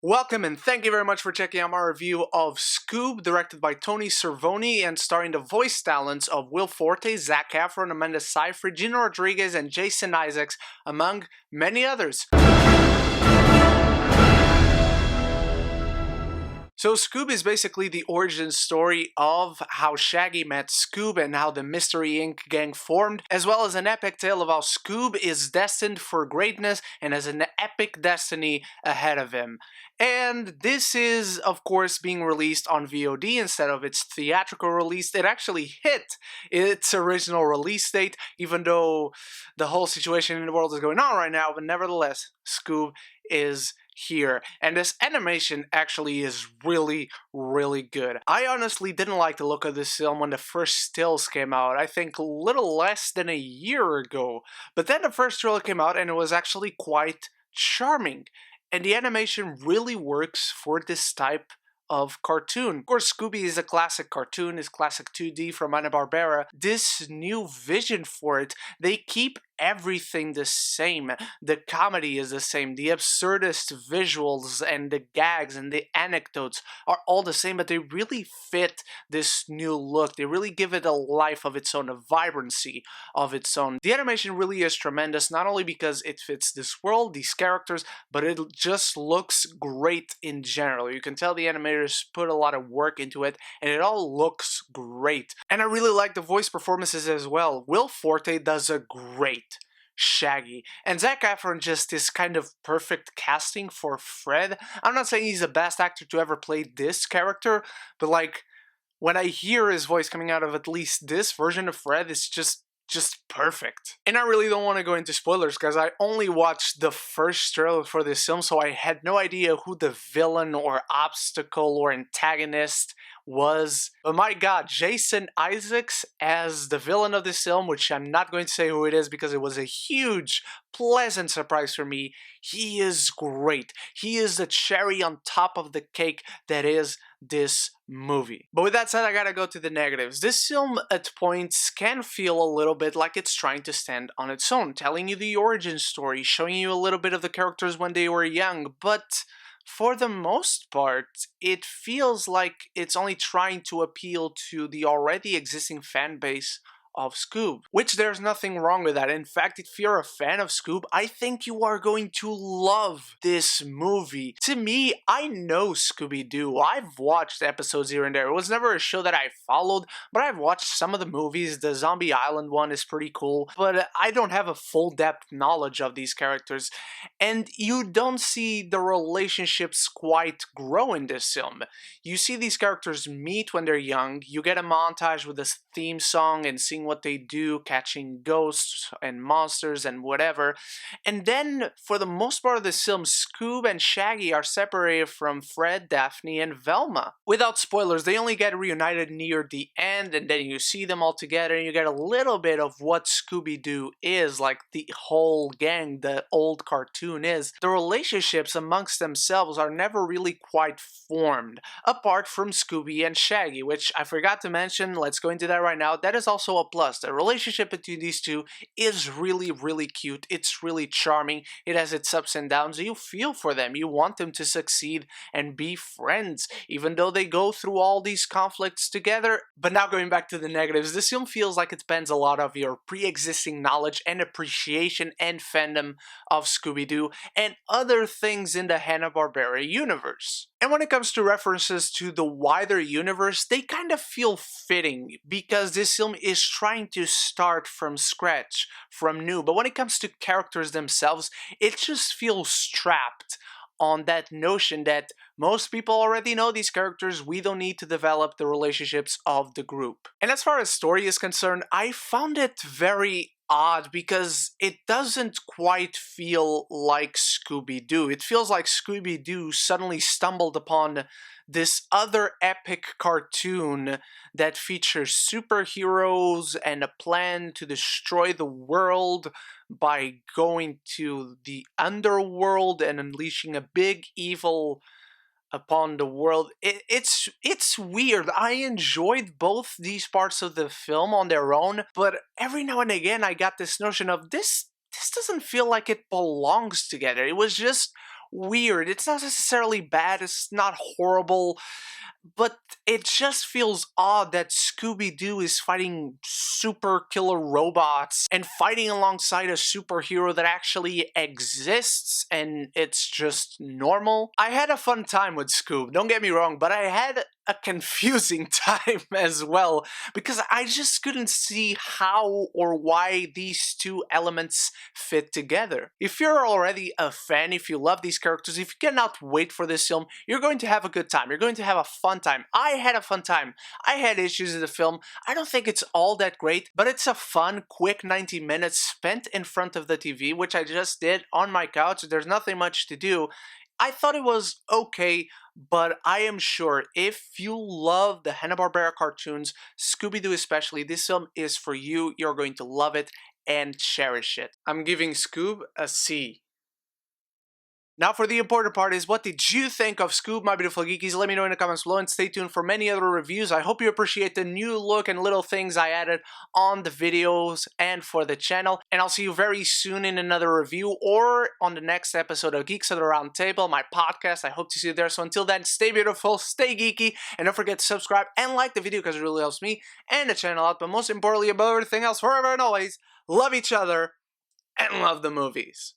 Welcome and thank you very much for checking out my review of Scoob, directed by Tony Cervone and starring the voice talents of Will Forte, Zac Efron, Amanda Seyfried, Gina Rodriguez, and Jason Isaacs, among many others. So Scoob is basically the origin story of how Shaggy met Scoob and how the Mystery Inc. gang formed, as well as an epic tale of how Scoob is destined for greatness and has an epic destiny ahead of him. And this is, of course, being released on VOD instead of its theatrical release. It actually hit its original release date, even though the whole situation in the world is going on right now, but nevertheless, Scoob is here, and this animation actually is really good. I honestly didn't like the look of this film when the first stills came out, I think a little less than a year ago, but then the first trailer came out and it was actually quite charming, and the animation really works for this type of cartoon. Of course, Scooby is a classic cartoon, is classic 2D from Barbera. This new vision for it, they keep everything the same. The comedy is the same, the absurdist visuals and the gags and the anecdotes are all the same, but they really fit this new look. They really give it a life of its own, a vibrancy of its own. The animation really is tremendous, not only because it fits this world, these characters, but it just looks great in general. You can tell the animators put a lot of work into it, and it all looks great. And I really like the voice performances as well. Will Forte does a great Shaggy, and Zac Efron just is kind of perfect casting for Fred. I'm not saying he's the best actor to ever play this character, but like, when I hear his voice coming out of at least this version of Fred, it's just perfect. And I really don't want to go into spoilers because I only watched the first trailer for this film, so I had no idea who the villain or obstacle or antagonist was. But my god, Jason Isaacs as the villain of this film, which I'm not going to say who it is because it was a huge, pleasant surprise for me. He is great. He is the cherry on top of the cake that is this movie. But with that said, I gotta go to the negatives. This film at points can feel a little bit like it's trying to stand on its own, telling you the origin story, showing you a little bit of the characters when they were young, but for the most part, it feels like it's only trying to appeal to the already existing fan base of Scoob, which there's nothing wrong with that. In fact, if you're a fan of Scoob, I think you are going to love this movie. To me, I know Scooby-Doo. I've watched episodes here and there. It was never a show that I followed, but I've watched some of the movies. The Zombie Island one is pretty cool, but I don't have a full depth knowledge of these characters, and you don't see the relationships quite grow in this film. You see these characters meet when they're young, you get a montage with this theme song and seeing what they do, catching ghosts and monsters and whatever. And then, for the most part of this film, Scoob and Shaggy are separated from Fred, Daphne, and Velma. Without spoilers, they only get reunited near the end, and then you see them all together, and you get a little bit of what Scooby-Doo is, like the whole gang, the old cartoon is. The relationships amongst themselves are never really quite formed, apart from Scooby and Shaggy, which I forgot to mention. Let's go into that right now. That is also a plus. The relationship between these two is really cute. It's really charming. It has its ups and downs. You feel for them. You want them to succeed and be friends, even though they go through all these conflicts together. But now going back to the negatives, this film feels like it spends a lot of your pre-existing knowledge and appreciation and fandom of Scooby-Doo and other things in the Hanna-Barbera universe. And when it comes to references to the wider universe, they kind of feel fitting because this film is trying to start from scratch, from new. But when it comes to characters themselves, it just feels trapped on that notion that most people already know these characters, we don't need to develop the relationships of the group. And as far as story is concerned, I found it very odd because it doesn't quite feel like Scooby-Doo. It feels like Scooby-Doo suddenly stumbled upon this other epic cartoon that features superheroes and a plan to destroy the world by going to the underworld and unleashing a big evil upon the world. It's weird. I enjoyed both these parts of the film on their own, but every now and again I got this notion of this doesn't feel like it belongs together. It was just weird. It's not necessarily bad, it's not horrible, but it just feels odd that Scooby-Doo is fighting super killer robots and fighting alongside a superhero that actually exists and it's just normal. I had a fun time with Scoob, don't get me wrong, but I had a confusing time as well because I just couldn't see how or why these two elements fit together. If you're already a fan, if you love these characters, if you cannot wait for this film, you're going to have a good time. You're going to have a fun time. I had a fun time. I had issues in the film. I don't think it's all that great, but it's a fun, quick 90 minutes spent in front of the TV, which I just did on my couch. There's nothing much to do. I thought it was okay, but I am sure if you love the Hanna-Barbera cartoons, Scooby-Doo especially, this film is for you. You're going to love it and cherish it. I'm giving Scoob a C. Now for the important part is, what did you think of Scoob, my beautiful geekies? Let me know in the comments below and stay tuned for many other reviews. I hope you appreciate the new look and little things I added on the videos and for the channel. And I'll see you very soon in another review or on the next episode of Geeks at the Round Table, my podcast. I hope to see you there. So until then, stay beautiful, stay geeky, and don't forget to subscribe and like the video because it really helps me and the channel out. But most importantly, above everything else, forever and always, love each other and love the movies.